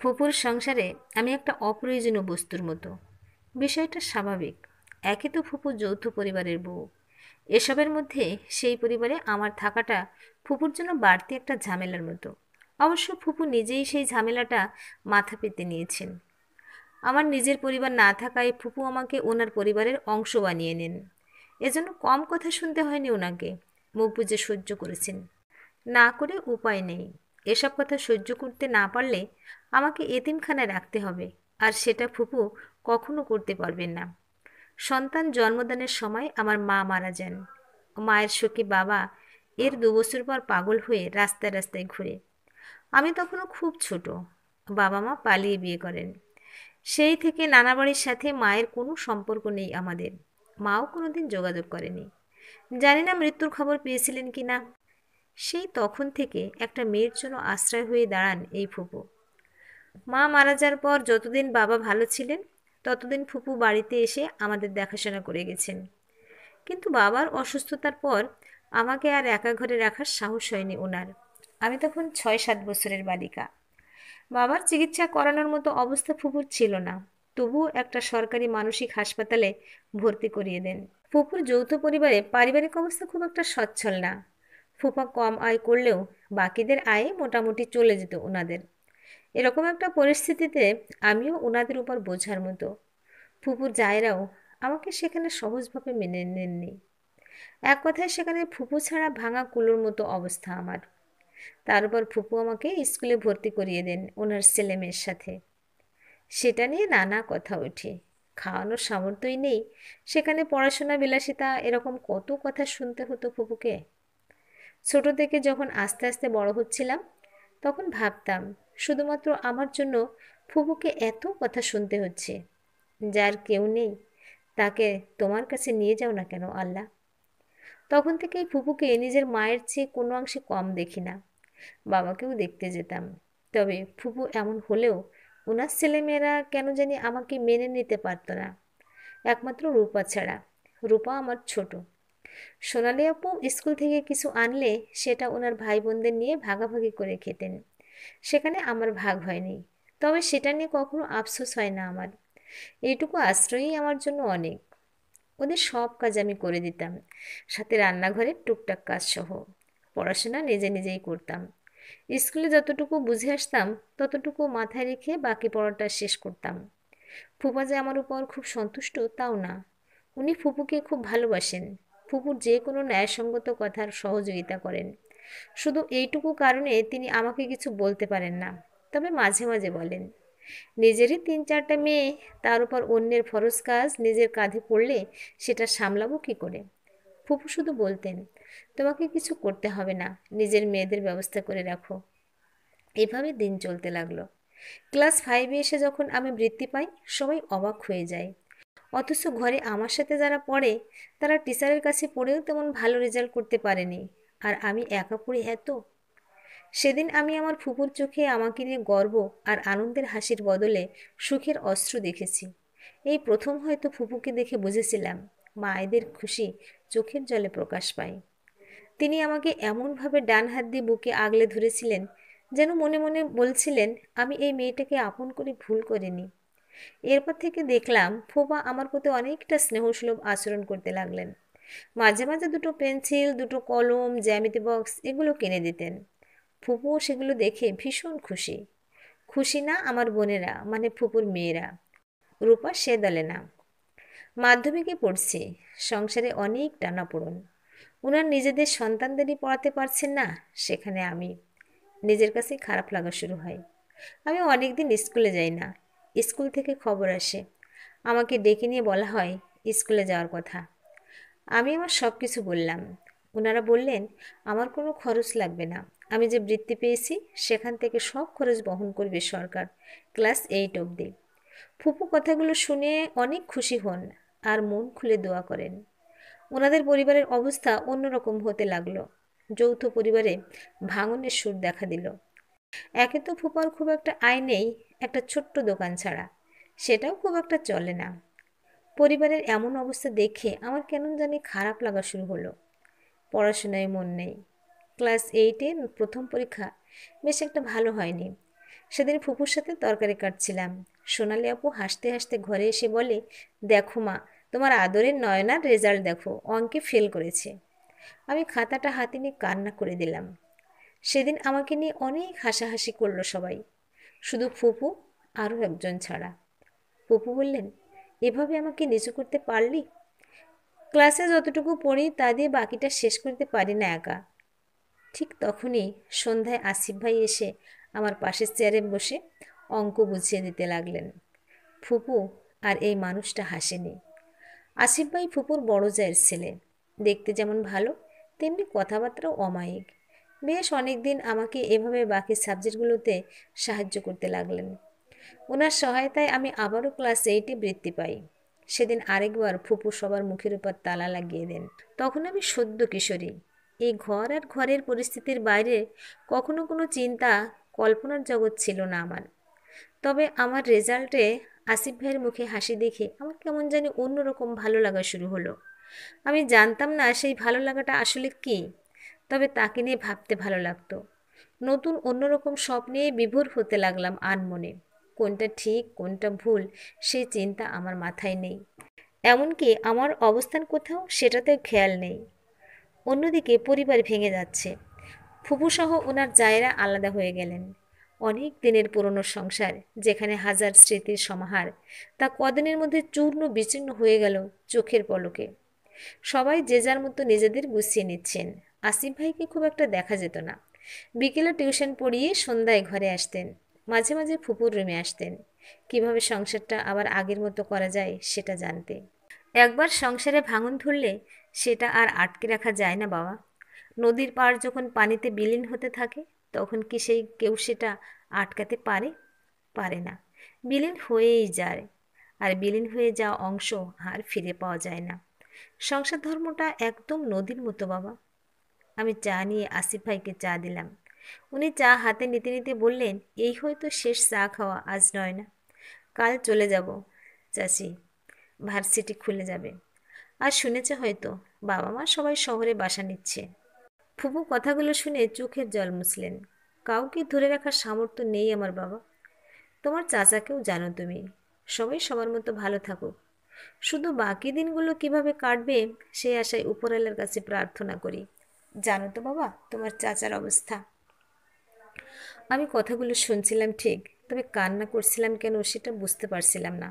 ফুপুর সংসারে আমি একটা অপ্রয়োজনীয় বস্তুর মতো। বিষয়টা স্বাভাবিক। একে তো ফুপু যৌথ পরিবারের বউ, এসবের মধ্যে সেই পরিবারে আমার থাকাটা ফুপুর জন্য বাড়তি একটা ঝামেলার মতো। অবশ্য ফুপু নিজেই সেই ঝামেলাটা মাথা পেতে নিয়েছেন। আমার নিজের পরিবার না থাকায় ফুপু আমাকে ওনার পরিবারের অংশ বানিয়ে নেন। এজন্য কম কথা শুনতে হয়নি ওনাকে, মুখ বুজে সহ্য করেছেন। না করে উপায় নেই। এসব কথা সহ্য করতে না পারলে আমাকে এতিমখানায় রাখতে হবে, আর সেটা ফুপু কখনো করতে পারবেন না। সন্তান জন্মদানের সময় আমার মা মারা যান। মায়ের শোকে বাবা এর 2 বছর পর পাগল হয়ে রাস্তায় রাস্তায় ঘুরে। আমি তখনও খুব ছোট। বাবা মা পালিয়ে বিয়ে করেন। সেই থেকে নানা বাড়ির সাথে মায়ের কোনো সম্পর্ক নেই আমাদের। মাও কোনোদিন যোগাযোগ করেনি। জানি না মৃত্যুর খবর পেয়েছিলেন কি না। সেই তখন থেকে একটা মেয়ের জন্য আশ্রয় হয়ে দাঁড়ান এই ফুপু। মা মারা যাওয়ার পর যতদিন বাবা ভালো ছিলেন ততদিন ফুপু বাড়িতে এসে আমাদের দেখাশোনা করে গেছেন। কিন্তু বাবার অসুস্থতার পর আমাকে আর একা ঘরে রাখার সাহস হয়নি ওনার। আমি তখন 6-7 বছরের বালিকা। বাবার চিকিৎসা করানোর মতো অবস্থা ফুপুর ছিল না। তবুও একটা সরকারি মানসিক হাসপাতালে ভর্তি করিয়ে দেন। ফুপুর যৌথ পরিবারে পারিবারিক অবস্থা খুব একটা সচ্ছল না। ফুপা কম আয় করলেও বাকিদের আয়ে মোটামুটি চলে যেত ওনাদের। এরকম একটা পরিস্থিতিতে আমিও ওনাদের উপর বোঝার মতো। ফুপুর জায়েরাও আমাকে সেখানে সহজভাবে মেনে নেননি। এক কথায় সেখানে ফুপু ছাড়া ভাঙা কুলোর মতো অবস্থা আমার। তার উপর ফুপু আমাকে স্কুলে ভর্তি করিয়ে দেন ওনার ছেলেমেয়ের সাথে। সেটা নিয়ে নানা কথা ওঠে। খাওয়ানোর সামর্থ্যই নেই, সেখানে পড়াশোনা বিলাসিতা, এরকম কত কথা শুনতে হতো ফুপুকে। ছোট থেকে যখন আস্তে আস্তে বড় হচ্ছিলাম তখন ভাবতাম শুধুমাত্র আমার জন্য ফুপুকে এত কথা শুনতে হচ্ছে। যার কেউ নেই তাকে তোমার কাছে নিয়ে যাও না কেন আল্লাহ। তখন থেকেই ফুপুকে নিজের মায়ের চেয়ে কোনো অংশে কম দেখি না। বাবাকেও দেখতে যেতাম। তবে ফুপু এমন হলেও ওনার ছেলেমেয়েরা কেন জানি আমাকে মেনে নিতে পারতো না, একমাত্র রূপা ছাড়া। রূপা আমার ছোট। সোনালি আপু স্কুল থেকে কিছু আনলে সেটা ওনার ভাই বোনদের নিয়ে ভাগাভাগি করে খেতেন। সেখানে আমার ভাগ হয়নি, তবে সেটা নিয়ে কখনো আফসোস হয় না আমার। এইটুকু আশ্রয়ই আমার জন্য অনেক। ওদের সব কাজ আমি করে দিতাম, সাথে রান্নাঘরের টুকটাক কাজ সহ। পড়াশোনা নিজে নিজেই করতাম। স্কুলে যতটুকু বুঝে আসতাম ততটুকু মাথায় রেখে বাকি পড়াটা শেষ করতাম। ফুপা যে আমার উপর খুব সন্তুষ্ট তাও না। উনি ফুপুকে খুব ভালোবাসেন। ফুপুর যে কোনো ন্যায়সঙ্গত কথার সহযোগিতা করেন। শুধু এইটুকু কারণে তিনি আমাকে কিছু বলতে পারেন না, তবে মাঝে মাঝে বলেন। নিজেরই 3-4টা মেয়ে, তার উপর অন্যের ফরজ কাজ নিজের কাঁধে পড়লে সেটা সামলাবো কি করে। ফুপু শুধু বলতেন, তোমাকে কিছু করতে হবে না, নিজের মেয়েদের ব্যবস্থা করে রাখো। এভাবে দিন চলতে লাগলো। ক্লাস 5-এ এসে যখন আমি বৃত্তি পাই সবাই অবাক হয়ে যায়। অথচ ঘরে আমার সাথে যারা পড়ে তারা টিচারের কাছে পড়েও তেমন ভালো রেজাল্ট করতে পারেনি, আর আমি একা পড়ে এত। সেদিন আমি আমার ফুপুর চোখে আমাকে নিয়ে গর্ব আর আনন্দের হাসির বদলে সুখের অশ্রু দেখেছি। এই প্রথম হয়তো ফুপুকে দেখে বুঝেছিলাম মায়েদের খুশি চোখের জলে প্রকাশ পায়। তিনি আমাকে এমনভাবে ডান হাত দিয়ে বুকে আগলে ধরেছিলেন যেন মনে মনে বলছিলেন আমি এই মেয়েটাকে আপন করে ভুল করিনি। এরপর থেকে দেখলাম ফুপা আমার প্রতি অনেকটা স্নেহসুলভ আচরণ করতে লাগলেন। মাঝে মাঝে দুটো পেন্সিল, দুটো কলম, জ্যামিতি বক্স এগুলো কিনে দিতেন। ফুপুও সেগুলো দেখে ভীষণ খুশি। খুশি না আমার বোনেরা, মানে ফুপুর মেয়েরা। রূপা সে দলে না। মাধ্যমিকে পড়ছে, সংসারে অনেক টানাপোড়েন। ওনার নিজেদের সন্তানদেরই পড়াতে পারছেন না, সেখানে আমি। নিজের কাছে খারাপ লাগা শুরু হয়। আমি অনেকদিন স্কুলে যাই না। স্কুল থেকে খবর আসে, আমাকে ডেকে নিয়ে বলা হয় স্কুলে যাওয়ার কথা। আমি আমার সব কিছু বললাম। ওনারা বললেন আমার কোনো খরচ লাগবে না, আমি যে বৃত্তি পেয়েছি সেখান থেকে সব খরচ বহন করবে সরকার, ক্লাস 8 অবধি। ফুপু কথাগুলো শুনে অনেক খুশি হন আর মন খুলে দোয়া করেন। ওনাদের পরিবারের অবস্থা অন্যরকম হতে লাগলো। যৌথ পরিবারে ভাঙনের সুর দেখা দিল। একে তো ফুপার খুব একটা আয় নেই, একটা ছোট্ট দোকান ছাড়া, সেটাও খুব একটা চলে না। পরিবারের এমন অবস্থা দেখে আমার কেন জানি খারাপ লাগা শুরু হলো। পড়াশোনায় মন নেই। ক্লাস 8-এ প্রথম পরীক্ষা বেশ একটা ভালো হয়নি। সেদিন ফুপুর সাথে তরকারি কাটছিলাম। সোনালি আপু হাসতে হাসতে ঘরে এসে বলে, দেখো মা, তোমার আদরের নয়নার রেজাল্ট দেখো, অঙ্কে ফেল করেছে। আমি খাতাটা হাতে নিয়ে কান্না করে দিলাম। সেদিন আমাকে নিয়ে অনেক হাসাহাসি করলো সবাই, শুধু ফুপু আরও একজন ছাড়া। ফুপু বললেন, এভাবে আমাকে নিচু করতে পারলি? ক্লাসে যতটুকু পড়ি তা দিয়ে বাকিটা শেষ করতে পারি না একা। ঠিক তখনই সন্ধ্যায় আসিফ ভাই এসে আমার পাশের চেয়ারে বসে অঙ্ক বুঝিয়ে দিতে লাগলেন। ফুপু আর এই মানুষটা হাসেনি। আসিফ ভাই ফুপুর বড় জায়ের ছেলে, দেখতে যেমন ভালো তেমনি কথাবার্তাও অমায়িক। বেশ অনেক দিন আমাকে এভাবে বাকি সাবজেক্টগুলোতে সাহায্য করতে লাগলেন। ওনার সহায়তায় আমি আবারও ক্লাস 8-এ বৃত্তি পাই। সেদিন আরেকবার ফুপু সবার মুখের উপর তালা লাগিয়ে দেন। তখন আমি সদ্য কিশোরী। এই ঘর আর ঘরের পরিস্থিতির বাইরে কখনো কোনো চিন্তা, কল্পনার জগৎ ছিল না আমার। তবে আমার রেজাল্টে আসিফ ভাইয়ের মুখে হাসি দেখে আমার কেমন জানি অন্যরকম ভালো লাগা শুরু হলো। আমি জানতাম না সেই ভালো লাগাটা আসলে কী, তবে তাকে নিয়ে ভাবতে ভালো লাগতো। নতুন অন্যরকম স্বপ্নে বিভোর হতে লাগলাম আনমনে। কোনটা ঠিক কোনটা ভুল সেই চিন্তা আমার মাথায় নেই, এমনকি আমার অবস্থান কোথাও সেটাতেও খেয়াল নেই। অন্যদিকে পরিবার ভেঙে যাচ্ছে। ফুপুসহ ওনার জায়েরা আলাদা হয়ে গেলেন। অনেক দিনের পুরনো সংসার, যেখানে হাজার স্মৃতির সমাহার, তা কদিনের মধ্যে চূর্ণ বিচূর্ণ হয়ে গেল চোখের পলকে। সবাই যে যার মতো নিজেদের গুছিয়ে নিচ্ছেন। আসিফ ভাইকে খুব একটা দেখা যেত না। বিকেলে টিউশন পড়িয়ে সন্ধ্যায় ঘরে আসতেন। মাঝে মাঝে ফুপুর রুমে আসতেন, কিভাবে সংসারটা আবার আগের মতো করা যায় সেটা জানতে। একবার সংসারে ভাঙন ধরলে সেটা আর আটকে রাখা যায় না বাবা। নদীর পাড় যখন পানিতে বিলীন হতে থাকে, তখন কি সেই কেউ সেটা আটকাতে পারে? পারে না। বিলীন হয়েই যায়, আর বিলীন হয়ে যাওয়া অংশ আর ফিরে পাওয়া যায় না। সংসার ধর্মটা একদম নদীর মতো বাবা। আমি চা নিয়ে আসিফ ভাইকে চা দিলাম। উনি চা হাতে নিতে নিতে বললেন, এই হয়তো শেষ চা খাওয়া, আজ নয় না। কাল চলে যাব চাচি, ভার্সিটি খুলে যাবে। আর শুনেছে হয়তো বাবা মা সবাই শহরে বাসা নিচ্ছে। ফুপু কথাগুলো শুনে চোখের জল মুছলেন। কাউকে ধরে রাখার সামর্থ্য নেই আমার বাবা। তোমার চাচাকেও জানো তুমি। সবাই সবার মতো ভালো থাকুক। শুধু বাকি দিনগুলো কিভাবে কাটবে সে আশায় উপরওয়ালার কাছে প্রার্থনা করি। জানো তো বাবা তোমার চাচার অবস্থা। আমি কথাগুলো শুনছিলাম ঠিক, তবে কান্না করছিলাম কেন সেটা বুঝতে পারছিলাম না।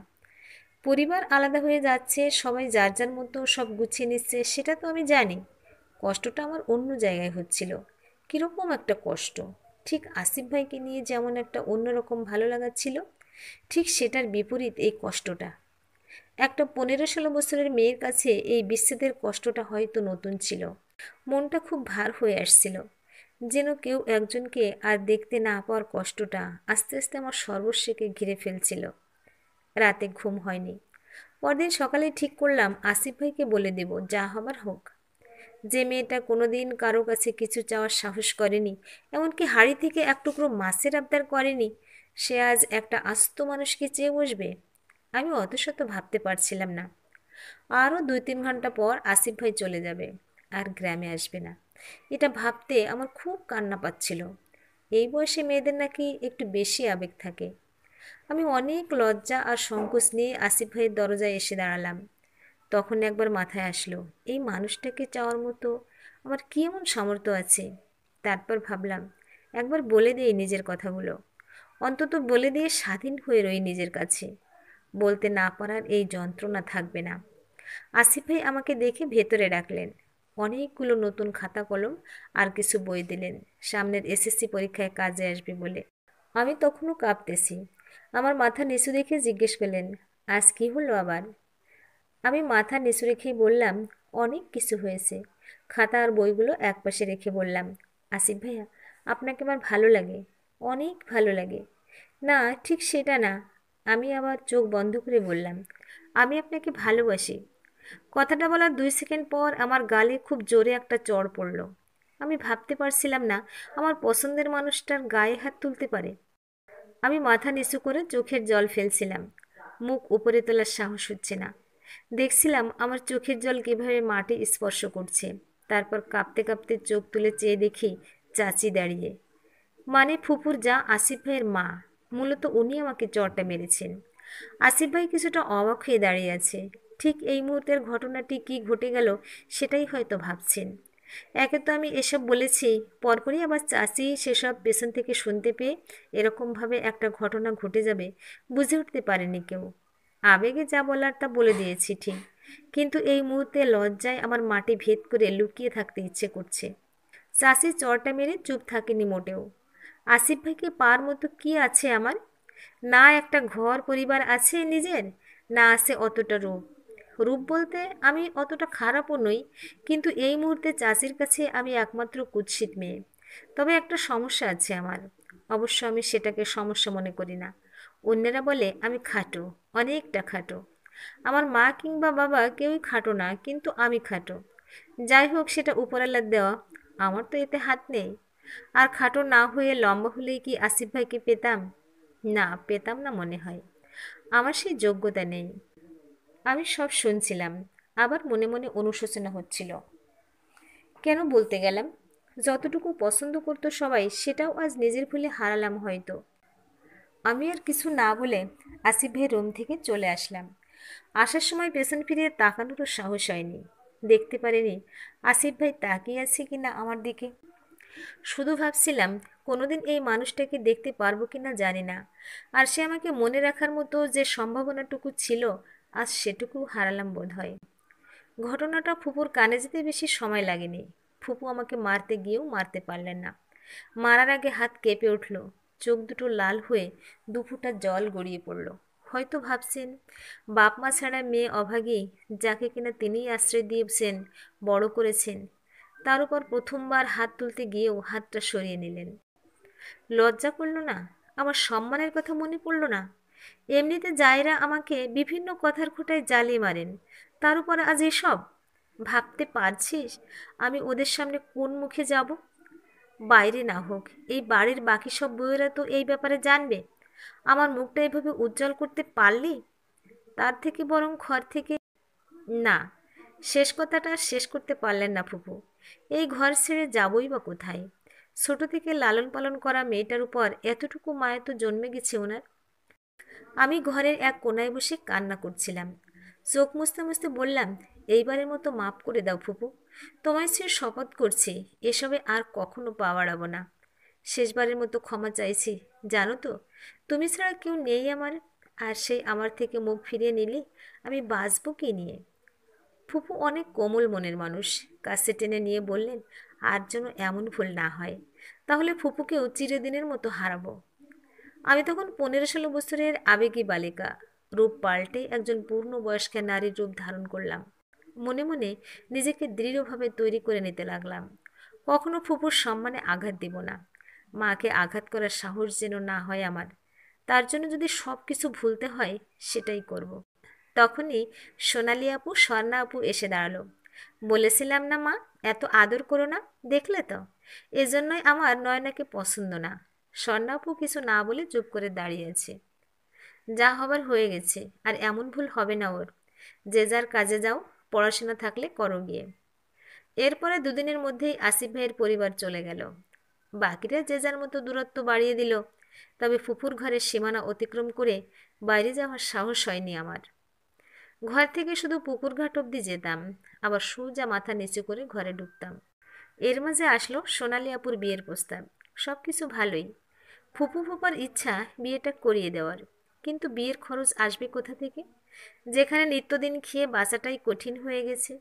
পরিবার আলাদা হয়ে যাচ্ছে, সবাই যার যার মতো সব গুছিয়ে নিচ্ছে, সেটা তো আমি জানি। কষ্টটা আমার অন্য জায়গায় হচ্ছিল। কীরকম একটা কষ্ট, ঠিক আসিফ ভাইকে নিয়ে যেমন একটা অন্যরকম ভালো লাগা ছিল, ঠিক সেটার বিপরীত এই কষ্টটা। একটা 15-16 বছরের মেয়ের কাছে এই বিচ্ছেদের কষ্টটা হয়তো নতুন ছিল। মনটা খুব ভার হয়ে আসছিল, যেন কেউ একজনকে আর দেখতে না পাওয়ার কষ্টটা আস্তে আস্তে আমার সর্বস্বকে ঘিরে ফেলছিল। রাতে ঘুম হয়নি। পরদিন সকালে ঠিক করলাম আসিফ ভাইকে বলে দেব যা হবার হোক। যে মেয়েটা কোনোদিন কারো কাছে কিছু চাওয়ার সাহস করেনি, এমনকি হাড়ি থেকে এক টুকরো মাছের আবদার করেনি, সে আজ একটা আস্ত মানুষকে চেয়ে বসবে। আমি অত শত ভাবতে পারছিলাম না। আরও 2-3 ঘন্টা পর আসিফ ভাই চলে যাবে, আর গ্রামে আসবে না। এটা ভাবতে আমার খুব কান্না পাচ্ছিল। এই বয়সে মেয়েদের নাকি একটু বেশি আবেগ থাকে। আমি অনেক লজ্জা আর সংকোচ নিয়ে আসিফ ভাইয়ের দরজায় এসে দাঁড়ালাম। তখন একবার মাথায় আসলো, এই মানুষটাকে চাওয়ার মতো আমার কি এমন সামর্থ্য আছে। তারপর ভাবলাম, একবার বলে দিই নিজের কথাগুলো, অন্তত বলে দিয়ে স্বাধীন হয়ে রই নিজের কাছে। বলতে না পারার এই যন্ত্রণা থাকবে না। আসিফ ভাই আমাকে দেখে ভেতরে ডাকলেন। অনেকগুলো নতুন খাতা কলম আর কিছু বই দিলেন, সামনের এসএসসি পরীক্ষায় কাজে আসবে বলে। আমি তখনও কাঁপতেছি। আমার মাথা নিচু রেখে জিজ্ঞেস করলেন, আজ কি হলো আবার? আমি মাথা নিচু রেখেই বললাম, অনেক কিছু হয়েছে। খাতা আর বইগুলো একপাশে রেখে বললাম, আসিফ ভাইয়া, আপনাকে আমার ভালো লাগে, অনেক ভালো লাগে। না, ঠিক সেটা না। আমি আবার চোখ বন্ধ করে বললাম, আমি আপনাকে ভালোবাসি। কথাটা বলার 2 সেকেন্ড পর আমার গালে খুব জোরে একটা চড় পড়ল। আমি ভাবতে পারছিলাম না আমার পছন্দের মানুষটার গায়ে হাত তুলতে পারে। আমি মাথা নিচু করে চোখের জল ফেলছিলাম, মুখ উপরে তোলার সাহস হচ্ছে না। দেখছিলাম আমার চোখের জল কিভাবে মাটি স্পর্শ করছে। তারপর কাঁপতে কাঁপতে চোখ তুলে চেয়ে দেখি চাচি দাঁড়িয়ে, মানে ফুপুর যা আসিফ ভাইয়ের মা। মূলত উনি আমাকে চড়টা মেরেছেন। আসিফ ভাই কিছুটা অবাক হয়ে দাঁড়িয়ে আছে। ঠিক এই মুহূর্তের ঘটনাটি কি ঘটে গেল সেটাই হয়তো ভাবছেন। একে তো আমি এসব বলেছি, পরপরই আবার চাচি সেসব পেছন থেকে শুনতে পেয়ে এরকমভাবে একটা ঘটনা ঘটে যাবে বুঝে উঠতে পারেনি কেউ। আবেগে যা বলার তা বলে দিয়েছি ঠিক, কিন্তু এই মুহূর্তে লজ্জায় আমার মাটি ভেদ করে লুকিয়ে থাকতে ইচ্ছে করছে। চাষি চরটা মেরে চুপ থাকেনি মোটেও। আসিফ ভাইকে পার মতো কি আছে আমার? না একটা ঘর পরিবার আছে নিজের, না আছে অতটা রূপ। রূপ বলতে আমি অতটা খারাপও নই, কিন্তু এই মুহূর্তে চাচির কাছে আমি একমাত্র কুৎসিত মেয়ে। তবে একটা সমস্যা আছে আমার। অবশ্য আমি সেটাকে সমস্যা মনে করি না। অন্যেরা বলে আমি খাটো, অনেকটা খাটো। আমার মা কিংবা বাবা কেউই খাটো না, কিন্তু আমি খাটো। যাই হোক, সেটা উপরওয়ালার দেওয়া, আমার তো এতে হাত নেই। আর খাটো না হয়ে লম্বা হলেই কি আসিফ ভাইকে পেতাম? না, পেতাম না মনে হয়। আমার সেই যোগ্যতা নেই। আমি সব শুনছিলাম, আবার মনে মনে অনুশোচনা হচ্ছিল। কেন বলতে গেলাম? যতটুকু পছন্দ করতো সবাই, সেটাও আজ নিজের ভুলে হারালাম হয়তো। আমি আর কিছু না বলে আসিফ ভাই রুম থেকে চলে আসলাম। আসার সময় পেছন ফিরে তাকানোরও সাহস হয়নি। দেখতে পারিনি আসিফ ভাই তাকিয়ে আছে কিনা আমার দিকে। শুধু ভাবছিলাম কোনোদিন এই মানুষটাকে দেখতে পারবো কিনা জানি না। আর সে আমাকে মনে রাখার মতো যে সম্ভাবনাটুকু ছিল, আজ সেটুকু হারালাম বোধহয়। ঘটনাটা ফুপুর কানে যেতে বেশি সময় লাগেনি। ফুপু আমাকে মারতে গিয়েও মারতে পারলেন না। মারার আগে হাত কেঁপে উঠল, চোখ দুটো লাল হয়ে দুফোঁটা জল গড়িয়ে পড়ল। হয়তো ভাবছেন, বাপ মা ছাড়া মেয়ে অভাগী, যাকে কিনা তিনিই আশ্রয় দিয়েছেন, বড় করেছেন, তার উপর প্রথমবার হাত তুলতে গিয়েও হাতটা সরিয়ে নিলেন। লজ্জা করল না? আমার সম্মানের কথা মনে পড়ল না? এমনিতে জায়রা আমাকে বিভিন্ন কথার খোঁটায় জ্বালিয়ে মারেন, তার উপর আজ এসব? ভাবতে পারছিস আমি ওদের সামনে কোন মুখে যাব? বাইরে না হোক, এই বাড়ির বাকি সব বউয়েরা তো এই ব্যাপারে জানবে। আমার মুখটা এভাবে উজ্জ্বল করতে পারলি? তার থেকে বরং ঘর থেকে। না, শেষ কথাটা শেষ করতে পারলেন না ফুপু। এই ঘর ছেড়ে যাবই বা কোথায়? ছোট থেকে লালন পালন করা মেয়েটার উপর এতটুকু মায়া তো জন্মে গেছে ওনার। আমি ঘরের এক কোনায় বসে কান্না করছিলাম। চোখ মুছতে মুছতে বললাম, এইবারের মতো মাফ করে দাও ফুপু। তোমায় সে শপথ করছি, এসবে আর কখনো পা বাড়াবো না। শেষবারের মতো ক্ষমা চাইছি। জানো তো, তুমি ছাড়া কেউ নেই আমার। আর সেই আমার থেকে মুখ ফিরিয়ে নিলে আমি বাঁচবো কি নিয়ে? ফুপু অনেক কোমল মনের মানুষ, কাছে টেনে নিয়ে বললেন, আর যেন এমন ভুল না হয়, তাহলে ফুপুকেও চিরদিনের মতো হারাবো। আমি তখন 15-16 বছরের আবেগী বালিকা, রূপ পাল্টে একজন পূর্ণবয়স্কা নারীর রূপ ধারণ করলাম। মনে মনে নিজেকে দৃঢ়ভাবে তৈরি করে নিতে লাগলাম। কখনো ফুপুর সম্মানে আঘাত দিব না। মাকে আঘাত করার সাহস যেন না হয় আমার। তার জন্য যদি সব কিছু ভুলতে হয়, সেটাই করব। তখনই সোনালি আপু, স্বর্ণা আপু এসে দাঁড়ালো। বলেছিলাম না মা, এত আদর করো না, দেখলে তো? এজন্যই আমার নয়নাকে পছন্দ না। স্বর্ণা আপু কিছু না বলে চুপ করে দাঁড়িয়ে আছে। যা হবার হয়ে গেছে, আর এমন ভুল হবে না ওর। যে যার কাজে যাও, পড়াশোনা থাকলে করো গিয়ে। এরপরে দুদিনের মধ্যেই আসিফ ভাইয়ের পরিবার চলে গেল। বাকিরা যে যার মতো দূরত্ব বাড়িয়ে দিল। তবে ফুফুর ঘরের সীমানা অতিক্রম করে বাইরে যাওয়ার সাহস হয়নি আমার। ঘর থেকে শুধু পুকুর ঘাট অবধি যেতাম, আবার সোজা মাথা নিচু করে ঘরে ঢুকতাম। এর মাঝে আসলো সোনালি আপুর বিয়ের প্রস্তাব। সব কিছু ভালোই। ফুপু ফুপার ইচ্ছা বিয়েটা করিয়ে দেওয়ার, কিন্তু বিয়ের খরচ আসবে কোথা থেকে, যেখানে নিত্যদিন খেয়ে বাঁচাটাই কঠিন হয়ে গেছে।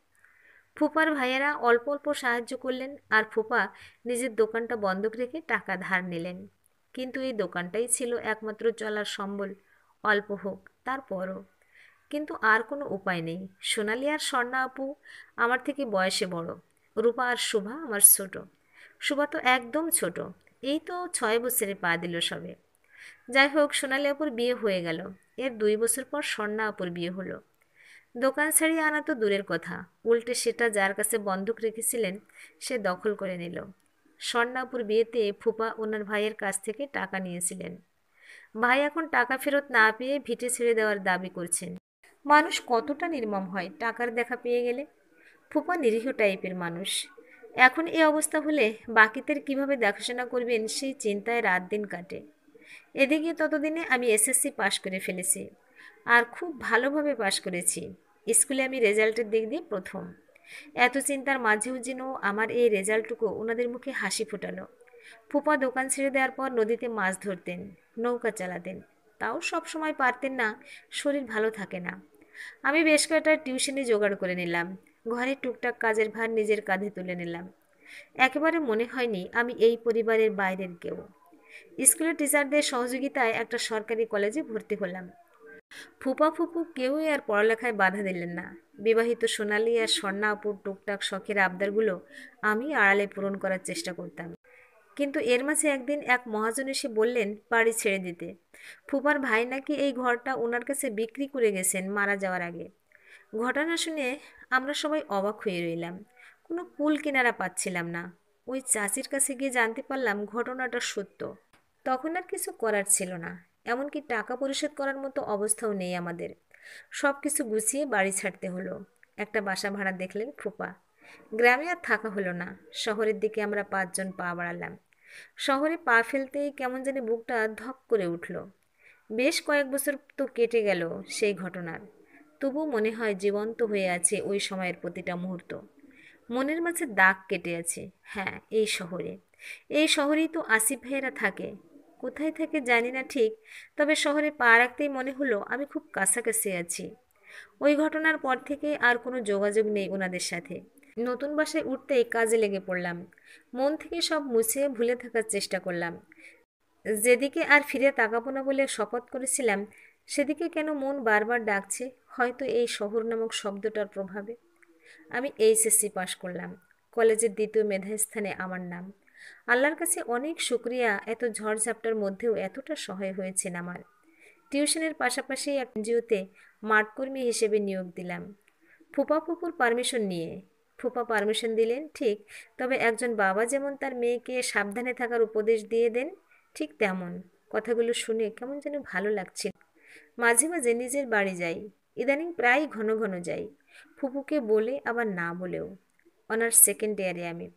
ফুপার ভাইয়েরা অল্প অল্প সাহায্য করলেন, আর ফুপা নিজের দোকানটা বন্ধক রেখে টাকা ধার নিলেন। কিন্তু এই দোকানটাই ছিল একমাত্র চলার সম্বল, অল্প হোক তারপরও। কিন্তু আর কোনো উপায় নেই। সোনালি আর স্বর্ণা আপু আমার থেকে বয়সে বড়। রূপা আর শোভা আমার ছোট। শোভা তো একদম ছোট, এই তো 6 বছরে পা দিল সবে। যাই হোক, সোনালি আপুর বিয়ে হয়ে গেল। এর 2 বছর পর স্বর্ণা আপুর বিয়ে হলো। দোকান ছাড়িয়ে আনা তো দূরের কথা, উল্টে সেটা যার কাছে বন্ধক রেখেছিলেন সে দখল করে নিল। স্বর্ণাপুর বিয়েতে ফুপা ওনার ভাইয়ের কাছ থেকে টাকা নিয়েছিলেন। ভাই এখন টাকা ফেরত না পেয়ে ভিটে ছেড়ে দেওয়ার দাবি করছেন। মানুষ কতটা নির্মম হয় টাকার দেখা পেয়ে গেলে। ফুপা নিরীহ টাইপের মানুষ। এখন এই অবস্থা হলে বাকিদের কিভাবে দেখাশোনা করবেন সেই চিন্তায় রাত দিন কাটে। এদিকে ততদিনে আমি এসএসসি পাশ করে ফেলেছি, আর খুব ভালোভাবে পাশ করেছি। স্কুলে আমি রেজাল্টের দিক দিয়ে প্রথম। এত চিন্তার মাঝেও যেন আমার এই রেজাল্টটুকু ওনাদের মুখে হাসি ফোটালো। ফুপা দোকান ছেড়ে দেওয়ার পর নদীতে মাছ ধরতেন, নৌকা চালাতেন। তাও সব সময় পারতেন না, শরীর ভালো থাকে না। আমি বেশ কয়েকটা টিউশনি জোগাড় করে নিলাম। ঘরে টুকটাক কাজের ভার নিজের কাঁধে তুলে নিলাম। একেবারে মনে হয়নি আমি এই পরিবারের বাইরের কেউ। স্কুলের টিচারদের সহযোগিতায় একটা সরকারি কলেজে ভর্তি হলাম। ফুপা ফুপু কেউই আর পড়ালেখায় বাধা দিলেন না। বিবাহিত সোনালী আর স্বর্ণা আপুর টুকটাক শখের আবদারগুলো আমি আড়ালে পূরণ করার চেষ্টা করতাম। কিন্তু এর মাঝে একদিন এক মহাজন এসে বললেন বাড়ি ছেড়ে দিতে। ফুপার ভাই নাকি এই ঘরটা ওনার কাছে বিক্রি করে গেছেন মারা যাওয়ার আগে। ঘটনা শুনে আমরা সবাই অবাক হয়ে রইলাম। কোনো কুল কিনারা পাচ্ছিলাম না। ওই চাচির কাছে গিয়ে জানতে পারলাম ঘটনাটা সত্য। তখন আর কিছু করার ছিল না, এমনকি টাকা পরিশোধ করার মতো অবস্থাও নেই আমাদের। সব কিছু গুছিয়ে বাড়ি ছাড়তে হলো। একটা বাসা ভাড়া দেখলেন ফুপা। গ্রামে আর থাকা হলো না। শহরের দিকে আমরা 5 জন পা বাড়ালাম। শহরে পা ফেলতেই কেমন জানি বুকটা ধক করে উঠল। বেশ কয়েক বছর তো কেটে গেল সেই ঘটনার। তবু মনে হয় জীবন্ত হয়ে আছে ওই সময়ের প্রতিটা মুহূর্ত। মনের মাঝে দাগ কেটে আছে। হ্যাঁ, এই শহরে। এই শহরেই তো আসিফ ভাইয়েরা থাকে। কোথায় থাকে জানি না ঠিক, তবে শহরে পা রাখতেই মনে হলো আমি খুব কাছাকাছি আছি। ওই ঘটনার পর থেকে আর কোনো যোগাযোগ নেই ওনাদের সাথে। নতুন বাসায় উঠতেই কাজে লেগে পড়লাম। মন থেকে সব মুছে ভুলে থাকার চেষ্টা করলাম। যেদিকে আর ফিরে তাকাবো না বলে শপথ করেছিলাম, সেদিকে কেন মন বারবার ডাকছে, হয়তো এই শহর নামক শব্দটার প্রভাবে। আমি এইচএসসি পাশ করলাম। কলেজের দ্বিতীয় মেধাস্থানে আমার নাম। আল্লাহর কাছে অনেক শুক্রিয়া, এত ঝড়ঝাপটার মধ্যেও এতটা সহায় হয়েছেন আমার। টিউশনের পাশাপাশি এক এনজিওতে মাঠকর্মী হিসেবে নিয়োগ দিলাম, ফুপা ফুপুর পারমিশন নিয়ে। ফুপা পারমিশন দিলেন ঠিক, তবে একজন বাবা যেমন তার মেয়েকে সাবধানে থাকার উপদেশ দিয়ে দেন, ঠিক তেমন। কথাগুলো শুনে কেমন যেন ভালো লাগছিল। মাঝে মাঝে নিজের বাড়ি যাই। ইদানিং প্রায় ঘন ঘন যাই, ফুপুকে বলে আবার না বলেও। অনার্স সেকেন্ড ইয়ারে আমি।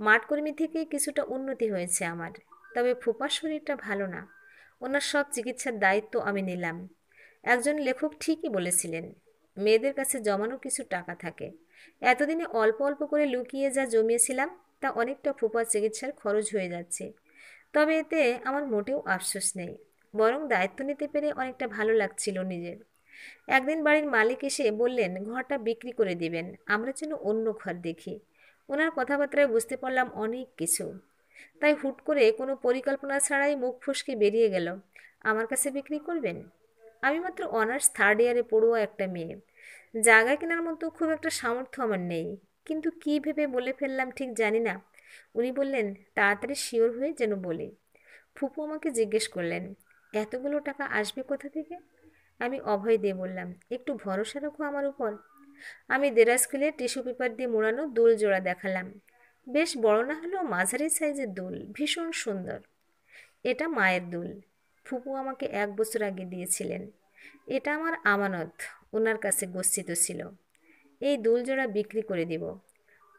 মাঠকর্মী থেকে কিছুটা উন্নতি হয়েছে আমার, তবে ফুপার শরীরটা ভালো না। ওনার সব চিকিৎসার দায়িত্ব আমি নিলাম। একজন লেখক ঠিকই বলেছিলেন, মেয়েদের কাছে জমানো কিছু টাকা থাকে। এতদিনে অল্প অল্প করে লুকিয়ে যা জমিয়েছিলাম তা অনেকটা ফুপার চিকিৎসার খরচ হয়ে যাচ্ছে। তবে এতে আমার মোটেও আফসোস নেই, বরং দায়িত্ব নিতে পেরে অনেকটা ভালো লাগছিল নিজের। একদিন বাড়ির মালিক এসে বললেন ঘরটা বিক্রি করে দিবেন, আমরা যেন অন্য ঘর দেখি। ওনার কথাবার্তায় বুঝতে পারলাম অনেক কিছু। তাই হুট করে কোনো পরিকল্পনা ছাড়াই মুখ ফসকে বেরিয়ে গেল, আমার কাছে বিক্রি করবেন? আমি মাত্র অনার্স থার্ড ইয়ারে পড়ুয়া একটা মেয়ে। জায়গা কেনার মতো খুব একটা সামর্থ্য আমার নেই। কিন্তু কী ভেবে বলে ফেললাম ঠিক জানি না। উনি বললেন তাড়াতাড়ি শিওর হয়ে যেন বলি। ফুপু আমাকে জিজ্ঞেস করলেন এতগুলো টাকা আসবে কোথা থেকে? আমি অভয় দিয়ে বললাম একটু ভরসা রাখো আমার উপর। আমি দেরাজ খুলে টিস্যু পেপার দিয়ে মোড়ানো দুল জোড়া দেখালাম। বেশ বড় না হলেও মাঝারি সাইজের দুল, ভীষণ সুন্দর। এটা মায়ের দুল, ফুপু আমাকে 1 বছর আগে দিয়েছিলেন। এটা আমার আমানত, ওনার কাছে গচ্ছিত ছিল। এই দুল জোড়া বিক্রি করে দিব।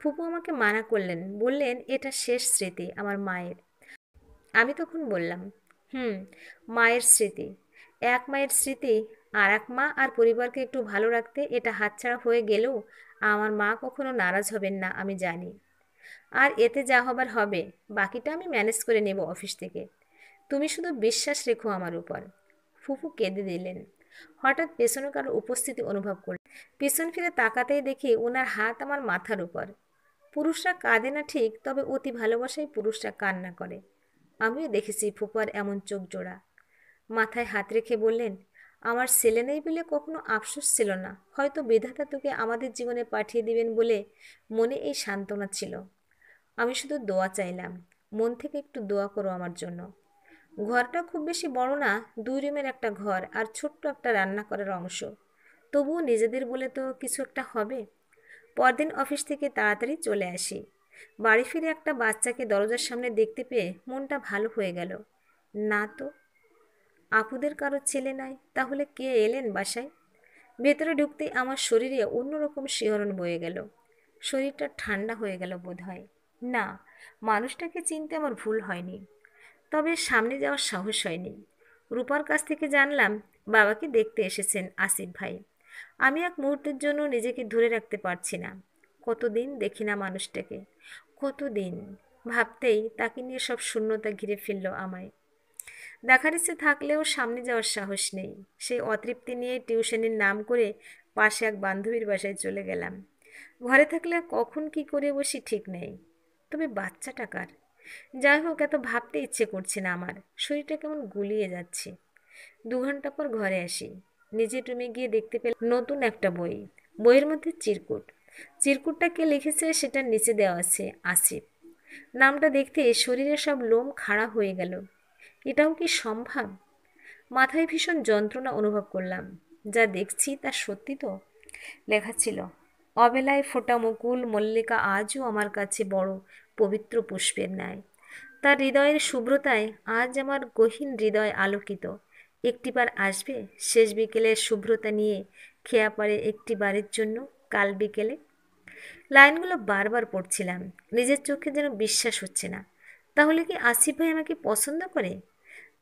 ফুপু আমাকে মানা করলেন, বললেন এটা শেষ স্মৃতি আমার মায়ের। আমি তখন বললাম হুম, মায়ের স্মৃতি। এক মায়ের স্মৃতি, আর এক মা আর পরিবারকে একটু ভালো রাখতে এটা হাতছাড়া হয়ে গেলেও আমার মা কখনো নারাজ হবেন না আমি জানি। আর এতে যা হবার হবে, বাকিটা আমি ম্যানেজ করে নেব অফিস থেকে। তুমি শুধু বিশ্বাস রেখো আমার উপর। ফুফু কেঁদে দিলেন। হঠাৎ পেছনে কারো উপস্থিতি অনুভব করলেন। পিছন ফিরে তাকাতেই দেখি ওনার হাত আমার মাথার উপর। পুরুষরা কাঁদে না ঠিক, তবে অতি ভালোবাসায় পুরুষরা কান্না করে। আমিও দেখেছি ফুপার এমন চোখ জোড়া। মাথায় হাত রেখে বললেন আমার ছেলে নেই বলে কখনো আফসোস ছিল না, হয়তো বিধাতা তোকে আমাদের জীবনে পাঠিয়ে দিবেন বলে মনে এই সান্ত্বনা ছিল। আমি শুধু দোয়া চাইলাম, মন থেকে একটু দোয়া করো আমার জন্য। ঘরটা খুব বেশি বড় না, 2 রুমের একটা ঘর আর ছোট্ট একটা রান্না করার অংশ। তবুও নিজেদের বলে তো কিছু একটা হবে। পরদিন অফিস থেকে তাড়াতাড়ি চলে আসি। বাড়ি ফিরে একটা বাচ্চাকে দরজার সামনে দেখতে পেয়ে মনটা ভালো হয়ে গেল। না তো, আপুদের কারো ছেলে নাই, তাহলে কে এলেন বাসায়? ভেতরে ঢুকতেই আমার শরীরে অন্যরকম শিহরণ বয়ে গেল। শরীরটা ঠান্ডা হয়ে গেল বোধ হয়। না, মানুষটাকে চিনতে আমার ভুল হয়নি, তবে সামনে যাওয়ার সাহস হয়নি। রূপার কাছ থেকে জানলাম বাবাকে দেখতে এসেছেন আসিফ ভাই। আমি এক মুহূর্তের জন্য নিজেকে ধরে রাখতে পারছি না। কতদিন দেখি না মানুষটাকে, কতদিন। ভাবতেই তাকে নিয়ে সব শূন্যতা ঘিরে ফেলল আমায়। দেখার ইচ্ছে থাকলেও সামনে যাওয়ার সাহস নেই। সেই অতৃপ্তি নিয়ে টিউশনির নাম করে পাশে এক বান্ধবীর বাসায় চলে গেলাম। ঘরে থাকলে কখন কি করে বসি ঠিক নেই। তবে বাচ্চাটা কার? যাই হোক, এত ভাবতে ইচ্ছে করছে না আমার। শরীরটা কেমন গুলিয়ে যাচ্ছে। 2 ঘন্টা পর ঘরে আসি। নিজের রুমে গিয়ে দেখতে পেলাম নতুন একটা বই। বইয়ের মধ্যে চিরকুট। চিরকুটটা কে লিখেছে সেটার নিচে দেওয়া আছে আসিফ। নামটা দেখতে শরীরের সব লোম খাড়া হয়ে গেল। এটাও কি সম্ভব? মাথায় ভীষণ যন্ত্রণা অনুভব করলাম। যা দেখছি তা সত্যি তো? লেখা ছিল, অবেলায় ফোটা মুকুল মল্লিকা আজও আমার কাছে বড় পবিত্র পুষ্পের ন্যায়। তার হৃদয়ের শুভ্রতায় আজ আমার গহীন হৃদয় আলোকিত। একটিবার আসবে শেষ বিকেলের শুভ্রতা নিয়ে খেয়াপাড়ে একটি বাড়ির জন্য, কাল বিকেলে। লাইনগুলো বারবার পড়ছিলাম। নিজের চোখে যেন বিশ্বাস হচ্ছে না। তাহলে কি আসিফ ভাই আমাকে পছন্দ করে?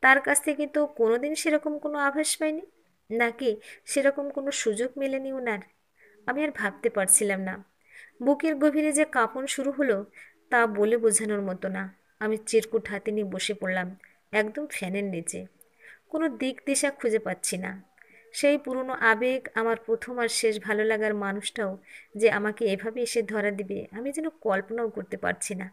তার কাছ থেকে তো কোনোদিন সেরকম কোনো আভাস পাইনি। নাকি সেরকম কোনো সুযোগ মেলেনি ওনার? আমি আর ভাবতে পারছিলাম না। বুকের গভীরে যে কাঁপন শুরু হলো তা বলে বোঝানোর মতো না। আমি চিরকুট হাতে নিয়ে বসে পড়লাম একদম ফ্যানের নিচে। কোনো দিক দিশা খুঁজে পাচ্ছি না। সেই পুরনো আবেগ, আমার প্রথম আর শেষ ভালো লাগার মানুষটাও যে আমাকে এভাবে এসে ধরা দিবে আমি যেন কল্পনাও করতে পারছি না।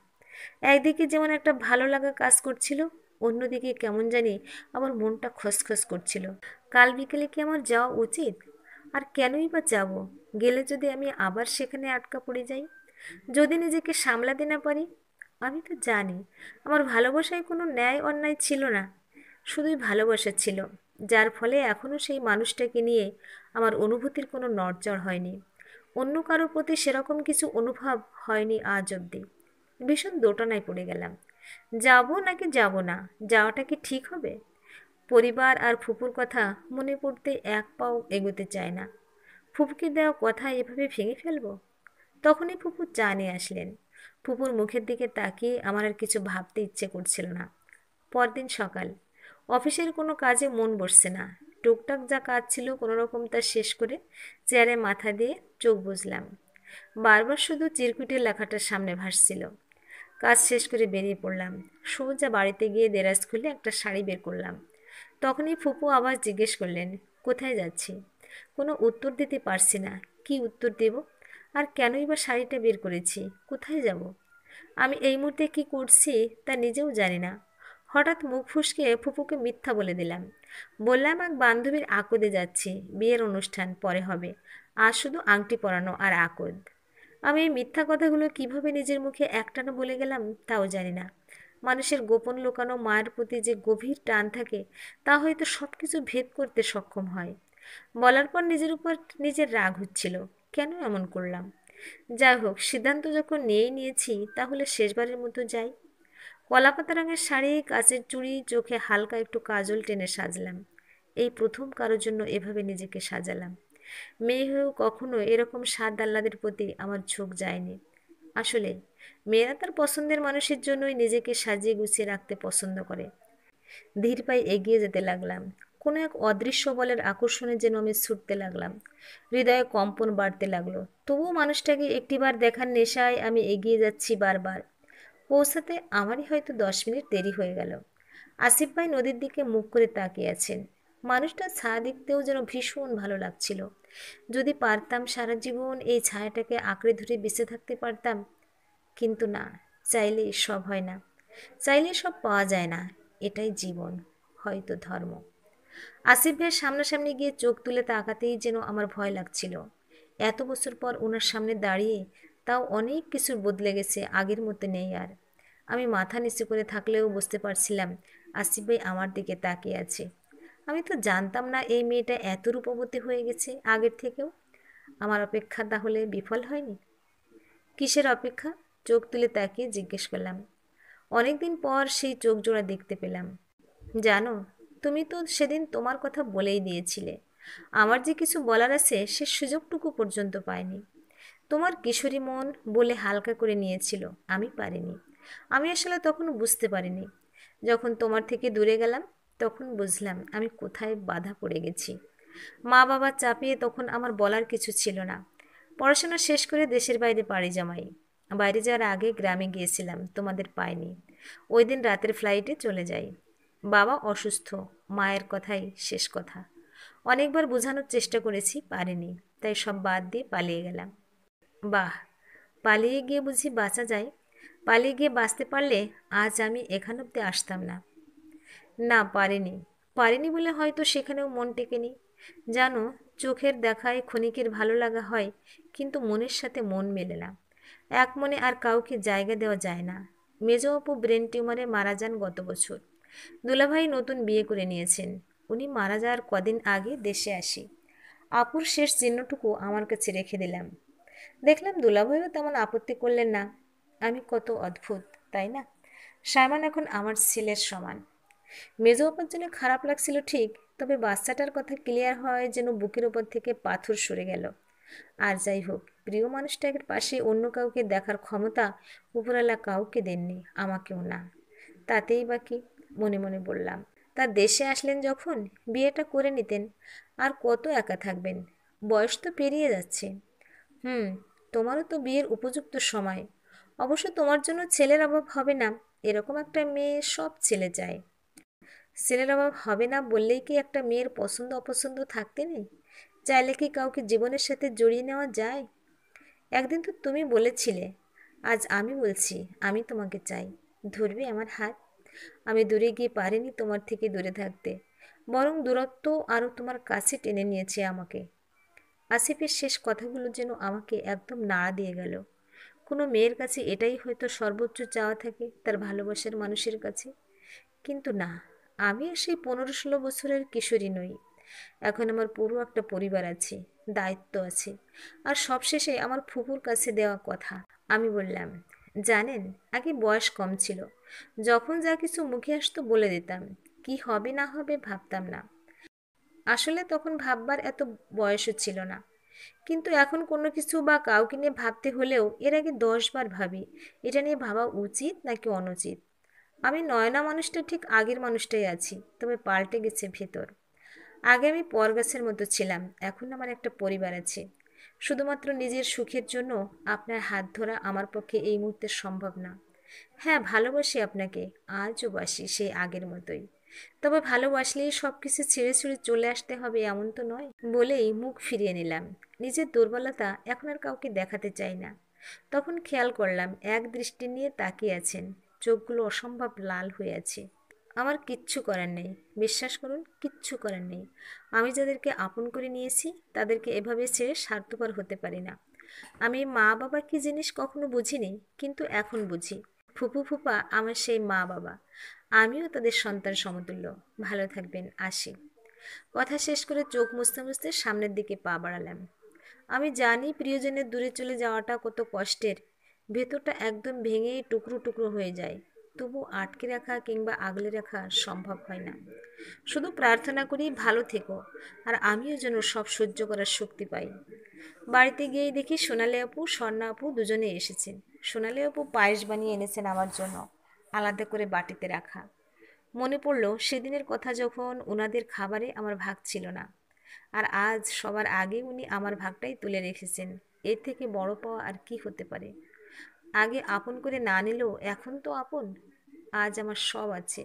একদিকে যেমন একটা ভালো লাগা কাজ করছিল, অন্যদিকে কেমন জানি আমার মনটা খসখস করছিল। কাল বিকেলে কি আমার যাওয়া উচিত? আর কেনই বা যাব? গেলে যদি আমি আবার সেখানে আটকা পড়ে যাই, যদি নিজেকে সামলাতে না পারি? আমি তো জানি আমার ভালোবাসায় কোনো ন্যায় অন্যায় ছিল না, শুধুই ভালোবাসা ছিল, যার ফলে এখনও সেই মানুষটাকে নিয়ে আমার অনুভূতির কোনো নড়চড় হয়নি। অন্য কারোর প্রতি সেরকম কিছু অনুভব হয়নি আজ অবধি। ভীষণ দোটানায় পড়ে গেলাম। যাব নাকি যাব না? যাওয়াটা কি ঠিক হবে? পরিবার আর ফুপুর কথা মনে পড়তে এক পাও এগোতে চায় না। ফুপুকে দেওয়া কথা এভাবে ভেঙে ফেলবো? তখনই ফুপু চা নিয়ে আসলেন। ফুপুর মুখের দিকে তাকিয়ে আমার আর কিছু ভাবতে ইচ্ছে করছিল না। পরদিন সকাল। অফিসের কোনো কাজে মন বসছে না। টুকটাক যা কাজ ছিল কোনো রকম তা শেষ করে চেয়ারে মাথা দিয়ে চোখ বুজলাম। বারবার শুধু চিরকুটের লেখাটা সামনে ভাসছিল। কাজ শেষ করে বেরিয়ে পড়লাম। সোজা বাড়িতে গিয়ে দেরাজ খুলে একটা শাড়ি বের করলাম। তখনই ফুপু আবার জিজ্ঞেস করলেন, কোথায় যাচ্ছি? কোনো উত্তর দিতে পারছি না। কি উত্তর দেব? আর কেনই বা শাড়িটা বের করেছি? কোথায় যাব? আমি এই মুহূর্তে কি করছি তা নিজেও জানি না। হঠাৎ মুখ ফুসকে ফুপুকে মিথ্যা বলে দিলাম। বললাম এক বান্ধবীর আকদে যাচ্ছি, বিয়ের অনুষ্ঠান পরে হবে, আজ শুধু আংটি পরানো আর আকদ। আমি এই মিথ্যা কথাগুলো কিভাবে নিজের মুখে একটানা বলে গেলাম তাও জানি না। মানুষের গোপন লুকানো মায়ের প্রতি যে গভীর টান থাকে তা হয়তো সব কিছু ভেদ করতে সক্ষম হয়। বলার পর নিজের উপর নিজের রাগ হচ্ছিল, কেন এমন করলাম। যাই হোক, সিদ্ধান্ত যখন নিয়েই নিয়েছি তাহলে শেষবারের মতো যাই। কলাপাতা রঙের শাড়ি, কাচের চুড়ি, চোখে হালকা একটু কাজল টেনে সাজলাম। এই প্রথম কারোর জন্য এভাবে নিজেকে সাজালাম। মেয়ে হয়েও কখনো এরকম স্বাদ আহ্লাদের প্রতি আমার ঝোঁক যায়নি। আসলে মেয়েরা তার পছন্দের মানুষের জন্যই নিজেকে সাজিয়ে গুছিয়ে রাখতে পছন্দ করে। ধীর পায়ে এগিয়ে যেতে লাগলাম। কোনো এক অদৃশ্য বলের আকর্ষণে যেন আমি ছুটতে লাগলাম। হৃদয়ে কম্পন বাড়তে লাগলো। তবুও মানুষটাকে একটিবার দেখার নেশায় আমি এগিয়ে যাচ্ছি বারবার। পৌঁছাতে আমারই হয়তো 10 মিনিট দেরি হয়ে গেল। আসিফ ভাই নদীর দিকে মুখ করে তাকিয়ে আছেন। মানুষটার ছায়া দেখতেও যেন ভীষণ ভালো লাগছিল। যদি পারতাম সারা জীবন এই ছায়াটাকে আঁকড়ে ধরে বেঁচে থাকতে পারতাম। কিন্তু না, চাইলে সব হয় না, চাইলে সব পাওয়া যায় না। এটাই জীবন, হয়তো ধর্ম। আসিফ ভাইয়ের সামনাসামনি গিয়ে চোখ তুলে তাকাতেই যেন আমার ভয় লাগছিল। এত বছর পর ওনার সামনে দাঁড়িয়ে তাও অনেক কিছু বদলে গেছে, আগের মতো নেই আর। আমি মাথা নিচু করে থাকলেও বুঝতে পারছিলাম আসিফ ভাই আমার দিকে তাকিয়ে আছে। আমি তো জানতাম না এই মেয়েটা এত রূপবতী হয়ে গেছে আগের থেকেও। আমার অপেক্ষা তাহলে বিফল হয়নি? কিসের অপেক্ষা? চোখ তুলে তাকিয়ে জিজ্ঞেস করলাম। অনেকদিন পর সেই চোখ জোড়া দেখতে পেলাম। জানো, তুমি তো সেদিন তোমার কথা বলেই দিয়েছিলে। আমার যে কিছু বলার আছে সে সুযোগটুকু পর্যন্ত পাইনি। তোমার কিশোরী মন বলে হালকা করে নিয়েছিল, আমি পারিনি। আমি আসলে তখন বুঝতে পারিনি। যখন তোমার থেকে দূরে গেলাম তখন বুঝলাম আমি কোথায় বাধা পড়ে গেছি। মা বাবা চাপিয়ে তখন আমার বলার কিছু ছিল না। পড়াশোনা শেষ করে দেশের বাইরে পাড়ি জমাই। বাইরে যাওয়ার আগে গ্রামে গিয়েছিলাম, তোমাদের পাইনি। ওই দিন রাতের ফ্লাইটে চলে যাই। বাবা অসুস্থ, মায়ের কথাই শেষ কথা। অনেকবার বোঝানোর চেষ্টা করেছি, পারিনি। তাই সব বাদ দিয়ে পালিয়ে গেলাম। বাহ, পালিয়ে গিয়ে বুঝি বাঁচা যায়? পালিয়ে গিয়ে বাঁচতে পারলে আজ আমি এখান অব্দি আসতাম না। না, পারিনি। পারিনি বলে হয়তো সেখানেও মন টেকেনি। জানো, চোখের দেখায় ক্ষণিকের ভালো লাগা হয়, কিন্তু মনের সাথে মন মেলে না। এক মনে আর কাউকে জায়গা দেওয়া যায় না। মেজো অপু ব্রেন টিউমারে মারা যান গত বছর। দুলাভাই নতুন বিয়ে করে নিয়েছেন। উনি মারা যাওয়ার কদিন আগে দেশে আসি। আপুর শেষ চিহ্নটুকু আমার কাছে রেখে দিলাম। দেখলাম দুলাভাইও তেমন আপত্তি করলেন না। আমি কত অদ্ভুত, তাই না? সায়মান এখন আমার ছেলের সমান। মেজো আপার জন্য খারাপ লাগছিল ঠিক, তবে বাচ্চাটার কথা ক্লিয়ার হয় যেন বুকের ওপর থেকে পাথর সরে গেল। আর যাই হোক, প্রিয় মানুষটাকে পাশে অন্য কাউকে দেখার ক্ষমতা উপরওয়ালা কাউকে দেননি, আমাকেও না। তাতেই বা কি, মনে মনে বললাম। তার দেশে আসলেন যখন, বিয়েটা করে নিতেন। আর কত একা থাকবেন? বয়স তো পেরিয়ে যাচ্ছে। হুম, তোমারও তো বিয়ের উপযুক্ত সময়। অবশ্য তোমার জন্য ছেলের অভাব হবে না, এরকম একটা মেয়ে সব ছেলে চায়। ছেলের অভাব হবে না বললেই কি একটা মেয়ের পছন্দ অপছন্দ থাকতে নেই? চাইলে কি কাউকে জীবনের সাথে জড়িয়ে নেওয়া যায়? একদিন তো তুমি বলেছিলে, আজ আমি বলছি, আমি তোমাকে চাই। ধরবে আমার হাত? আমি দূরে গিয়ে পারিনি তোমার থেকে দূরে থাকতে, বরং দূরত্ব আরও তোমার কাছে টেনে নিয়েছে আমাকে। আসিফের শেষ কথাগুলো যেন আমাকে একদম নাড়া দিয়ে গেল। কোনো মেয়ের কাছে এটাই হয়তো সর্বোচ্চ চাওয়া থাকে তার ভালোবাসার মানুষের কাছে। কিন্তু না, আমি আর সেই 15-16 বছরের কিশোরী নই। এখন আমার পুরো একটা পরিবার আছে, দায়িত্ব আছে। আর সবশেষে আমার ফুপুর কাছে দেওয়া কথা। আমি বললাম, জানেন, আগে বয়স কম ছিল, যখন যা কিছু মুখে আসতো বলে দিতাম। কি হবে না হবে ভাবতাম না। আসলে তখন ভাববার এত বয়সও ছিল না। কিন্তু এখন কোনো কিছু বা কাউকে নিয়ে ভাবতে হলেও এর আগে 10 বার ভাবি, এটা নিয়ে ভাবা উচিত নাকি অনুচিত। আমি নয়না মানুষটা ঠিক আগের মানুষটাই আছি, তবে পাল্টে গেছে ভেতর। আগে আমি পরগাছের মতো ছিলাম, এখন আমার একটা পরিবার আছে। শুধুমাত্র নিজের সুখের জন্য আপনার হাত ধরা আমার পক্ষে এই মুহূর্তে সম্ভব না। হ্যাঁ, ভালোবাসি আপনাকে, আজও বাসি সেই আগের মতোই। তবে ভালোবাসলেই সব কিছু ছেড়ে ছুড়ে চলে আসতে হবে এমন তো নয়। বলেই মুখ ফিরিয়ে নিলাম। নিজের দুর্বলতা এখন আর কাউকে দেখাতে চাই না। তখন খেয়াল করলাম এক দৃষ্টি নিয়ে তাকিয়ে আছেন, চোখগুলো অসম্ভব লাল হয়ে আছে। আমার কিচ্ছু করার নেই, বিশ্বাস করুন, কিচ্ছু করার নেই। আমি যাদেরকে আপন করে নিয়েছি তাদেরকে এভাবে ছেড়ে স্বার্থপর হতে পারি না। আমি মা বাবা কি জিনিস কখনো বুঝিনি, কিন্তু এখন বুঝি। ফুপু ফুপা আমার সেই মা বাবা, আমিও তাদের সন্তান সমতুল্য। ভালো থাকবেন, আসি। কথা শেষ করে চোখ মুছতে মুছতে সামনের দিকে পা বাড়ালাম। আমি জানি প্রিয়জনের দূরে চলে যাওয়াটা কত কষ্টের। ভেতরটা একদম ভেঙে টুকরো টুকরো হয়ে যায়। তবু আটকে রাখা কিংবা আগলে রাখা সম্ভব হয় না। শুধু প্রার্থনা করি ভালো থেকো, আর আমিও যেন সব সহ্য করার শক্তি পাই। বাড়িতে গিয়েই দেখি সোনালি আপু, স্বর্ণা আপু দুজনে এসেছেন। সোনালি আপু পায়েস বানিয়ে এনেছেন আমার জন্য, আলাদা করে বাটিতে রাখা। মনে পড়ল সেদিনের কথা, যখন ওনাদের খাবারে আমার ভাগ ছিল না। আর আজ সবার আগে উনি আমার ভাগটাই তুলে রেখেছেন। এর থেকে বড় পাওয়া আর কি হতে পারে? আগে আপন করে না নিলেও এখন তো আপন। আজ আমার সব আছে,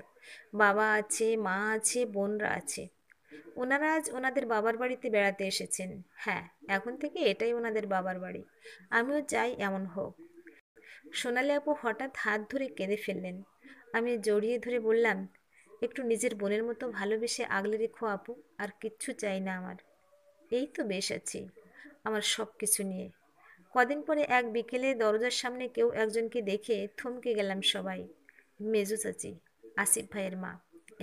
বাবা আছে, মা আছে, বোনরা আছে। ওনারা আজ ওনাদের বাবার বাড়িতে বেড়াতে এসেছেন। হ্যাঁ, এখন থেকে এটাই ওনাদের বাবার বাড়ি। আমিও চাই এমন হোক। সোনালি আপু হঠাৎ হাত ধরে কেঁদে ফেললেন। আমি জড়িয়ে ধরে বললাম, একটু নিজের বোনের মতো ভালোবেসে আগলে রেখো আপু, আর কিচ্ছু চাই না আমার। এই তো বেশ আছি আমার সব কিছু নিয়ে। কদিন পরে এক বিকেলে দরজার সামনে কেউ একজনকে দেখে থমকে গেলাম সবাই। মেজো চাচি, আসিফ ভাইয়ের মা।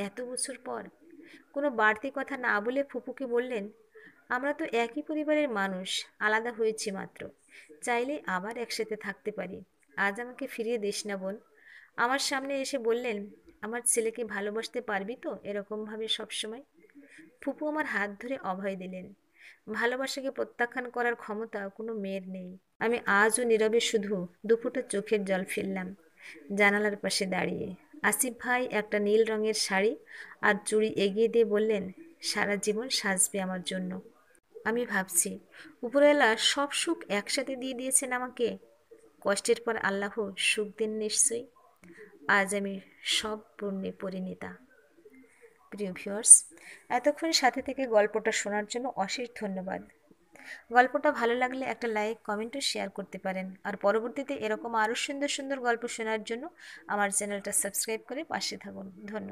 এত বছর পর। কোনো বাড়তি কথা না বলে ফুপুকে বললেন, আমরা তো একই পরিবারের মানুষ, আলাদা হয়েছি মাত্র। চাইলে আবার একসাথে থাকতে পারি। আজ আমাকে ফিরিয়ে দিস না বোন। আমার সামনে এসে বললেন, আমার ছেলেকে ভালোবাসতে পারবি তো এরকমভাবে সবসময়? ফুপু আমার হাত ধরে অভয় দিলেন। ভালোবাসাকে প্রত্যাখ্যান করার ক্ষমতা কোনো মেয়ের নেই। আমি আজও নীরবে শুধু দুফোঁটা চোখের জল ফেললাম, জানালার পাশে দাঁড়িয়ে। আসিফ ভাই একটা নীল রঙের শাড়ি আর চুড়ি এগিয়ে দিয়ে বললেন, সারা জীবন সাজবে আমার জন্য। আমি ভাবছি, উপরওয়ালা সব সুখ একসাথে দিয়ে দিয়েছেন আমাকে। কষ্টের পর আল্লাহ সুখ দেন নিশ্চয়ই। আজ আমি সব পূর্ণে পরিণীতা। প্রিয় ভিউয়ার্স, এতক্ষণ সাথে থেকে গল্পটা শোনার জন্য অশেষ ধন্যবাদ। গল্পটা ভালো লাগলে একটা লাইক, কমেন্ট ও শেয়ার করতে পারেন। আর পরবর্তীতে এরকম আরও সুন্দর সুন্দর গল্প শোনার জন্য আমার চ্যানেলটা সাবস্ক্রাইব করে পাশে থাকুন। ধন্যবাদ।